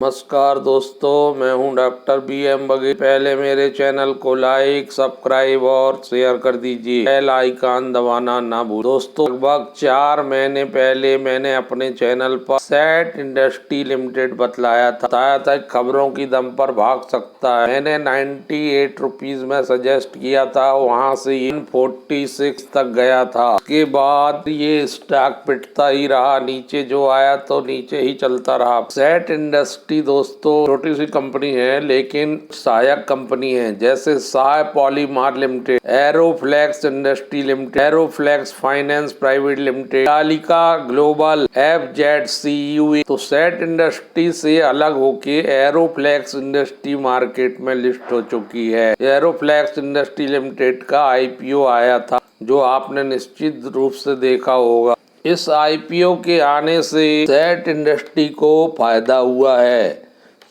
नमस्कार दोस्तों, मैं हूं डॉक्टर BM बघेल। पहले मेरे चैनल को लाइक, सब्सक्राइब और शेयर कर दीजिए। बेल आइकन दबाना ना भूलें। दोस्तों, लगभग 4 महीने पहले मैंने अपने चैनल पर सेट इंडस्ट्री लिमिटेड बताया था खबरों की दम पर भाग सकता है। मैंने 98 रुपीज में सजेस्ट किया था, वहां से 46 तक गया था। उसके बाद ये स्टॉक पिटता ही रहा, नीचे जो आया तो नीचे ही चलता रहा। सेट इंडस्ट्री दोस्तों छोटी सी कंपनी है, लेकिन सहायक कंपनी है, जैसे Sai polymer limited, Aeroflex industry limited, Aeroflex finance private limited, टालिका ग्लोबल, FZCUE। तो सेट इंडस्ट्री से अलग होके एरोफ्लेक्स इंडस्ट्री मार्केट में लिस्ट हो चुकी है। एरोफ्लेक्स इंडस्ट्री लिमिटेड का IPO आया था, जो आपने निश्चित रूप से देखा होगा। इस IPO के आने से सेट इंडस्ट्री को फायदा हुआ है,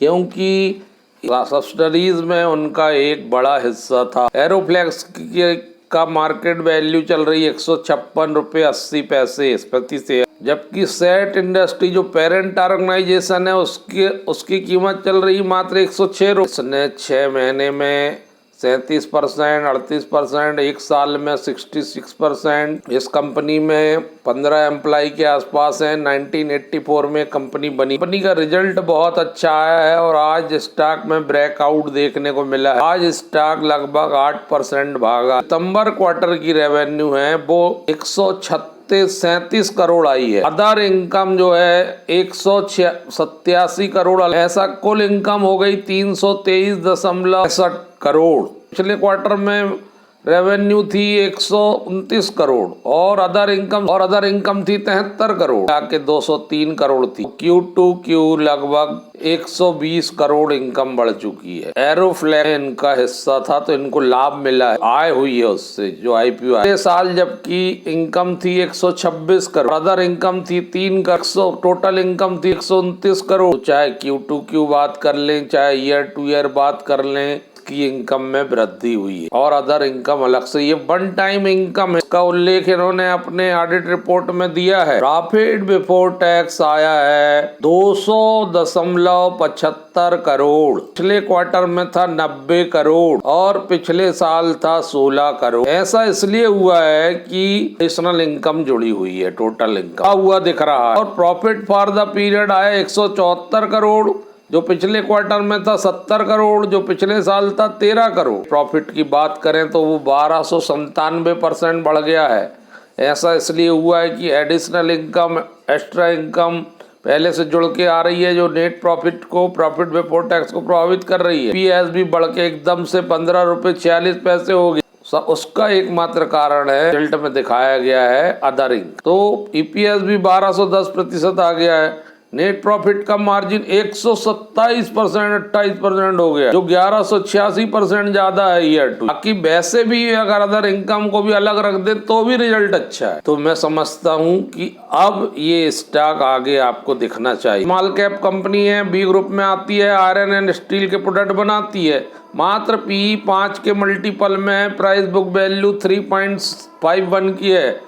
क्योंकि सब्सिडरीज में उनका एक बड़ा हिस्सा था। एरोफ्लेक्स का मार्केट वैल्यू चल रही है 156 रुपये 80 पैसे प्रति शेयर, जबकि सेट इंडस्ट्री जो पेरेंट ऑर्गेनाइजेशन है उसकी कीमत चल रही मात्र 106 रुपये। इसने 6 महीने में 37%, 38%, एक साल में 66%। इस कंपनी में 15 एम्प्लॉय के आसपास है। 1984 में कंपनी बनी। कंपनी का रिजल्ट बहुत अच्छा आया है और आज स्टॉक में ब्रेकआउट देखने को मिला है। आज स्टॉक लगभग 8% भागा। सितंबर क्वार्टर की रेवेन्यू है वो 137 करोड़ आई है। अदर इनकम जो है 187 करोड़, ऐसा कुल इनकम हो गई 323.61 करोड़। पिछले क्वार्टर में रेवेन्यू थी 129 करोड़ और अदर इनकम थी 73 करोड़, आके 203 करोड़ थी। Q2Q लगभग 120 करोड़ इनकम बढ़ चुकी है। एरोफ्लेक्स इनका हिस्सा था तो इनको लाभ मिला है, आय हुई है उससे जो IPO आया। साल जबकि इनकम थी 126 करोड़, अदर इनकम थी 3 करोड़, टोटल इनकम थी 129 करोड़। चाहे Q2Q बात कर लें, चाहे ईयर टू ईयर बात कर लें, की इनकम में वृद्धि हुई है। और अदर इनकम अलग से, ये वन टाइम इनकम है, इसका उल्लेख इन्होंने अपने ऑडिट रिपोर्ट में दिया है। प्रॉफिट बिफोर टैक्स आया है 200.75 करोड़, पिछले क्वार्टर में था 90 करोड़ और पिछले साल था 16 करोड़। ऐसा इसलिए हुआ है कि एडिशनल इनकम जुड़ी हुई है, टोटल इनकम हुआ दिख रहा है। और प्रॉफिट फॉर द पीरियड आया 174 करोड़, जो पिछले क्वार्टर में था 70 करोड़, जो पिछले साल था 13 करोड़। प्रॉफिट की बात करें तो वो 1297% बढ़ गया है। ऐसा इसलिए हुआ है कि एडिशनल इनकम, एक्स्ट्रा इनकम पहले से जुड़ के आ रही है, जो नेट प्रॉफिट को, प्रॉफिट बिफोर टैक्स को प्रभावित कर रही है। EPS भी बढ़ के एकदम से 15 रुपये 46 पैसे हो गए। उसका एकमात्र कारण है, रिजल्ट में दिखाया गया है अदर इनकम। तो EPS भी 1210% आ गया है। नेट प्रॉफिट का मार्जिन 127%, 28% हो गया, जो 1186% ज्यादा है ईयर टू। बाकी वैसे भी अगर अदर इनकम को भी अलग रख दे तो भी रिजल्ट अच्छा है। तो मैं समझता हूं कि अब ये स्टॉक आगे आपको दिखना चाहिए। स्मॉल कैप कंपनी है, B ग्रुप में आती है, आयरन एंड स्टील के प्रोडक्ट बनाती है। मात्र PE 5 के मल्टीपल में, प्राइस बुक वैल्यू 3.51 की है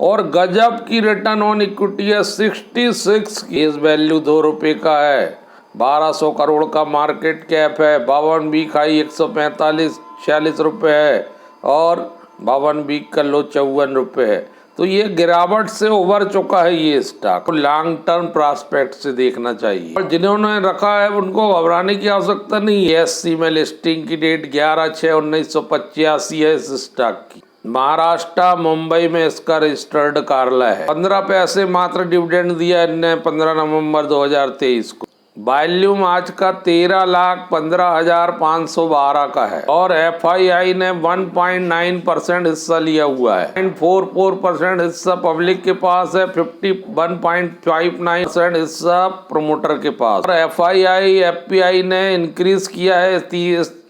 और गजब की रिटर्न ऑन इक्विटी है 66 की। इस वैल्यू 2 रुपये का है। 1200 करोड़ का मार्केट कैप है। 52 वीक हाई 145-46 रुपये है और 52 वीक का लो 54 रुपये है। तो ये गिरावट से उभर चुका है ये स्टॉक। लॉन्ग टर्म प्रॉस्पेक्ट से देखना चाहिए और जिन्होंने रखा है उनको घबराने की आवश्यकता नहीं है। SC में लिस्टिंग की डेट 11/6/1985 है इस स्टॉक की। महाराष्ट्र मुंबई में इसका रजिस्टर्ड कार्यालय है। 15 पैसे मात्र डिविडेंड दिया इनने 15 नवंबर 2023 को। वॉल्यूम आज का 13,15,512 का है और FII ने 1.9% हिस्सा लिया हुआ है। 0.44% हिस्सा पब्लिक के पास है, 51.59% हिस्सा प्रमोटर के पास। और FII FPI ने इंक्रीज किया है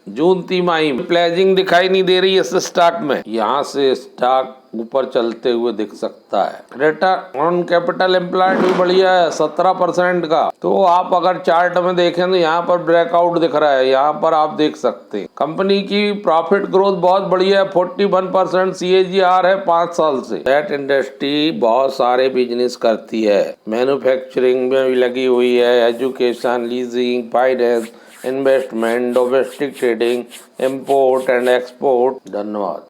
जून तिमाही में प्लेजिंग दिखाई नहीं दे रही है इस स्टॉक में, यहाँ से स्टॉक ऊपर चलते हुए दिख सकता है। रिटर्न ऑन कैपिटल एम्प्लॉयड भी बढ़िया है 17% का। तो आप अगर चार्ट में देखें तो यहाँ पर ब्रेकआउट दिख रहा है, यहाँ पर आप देख सकते हैं। कंपनी की प्रॉफिट ग्रोथ बहुत बढ़िया है, 41% CAGR है 5 साल से। दैट इंडस्ट्री बहुत सारे बिजनेस करती है, मैन्युफैक्चरिंग में भी लगी हुई है, education, leasing, finance, investment, domestic trading, import and export. धन्यवाद।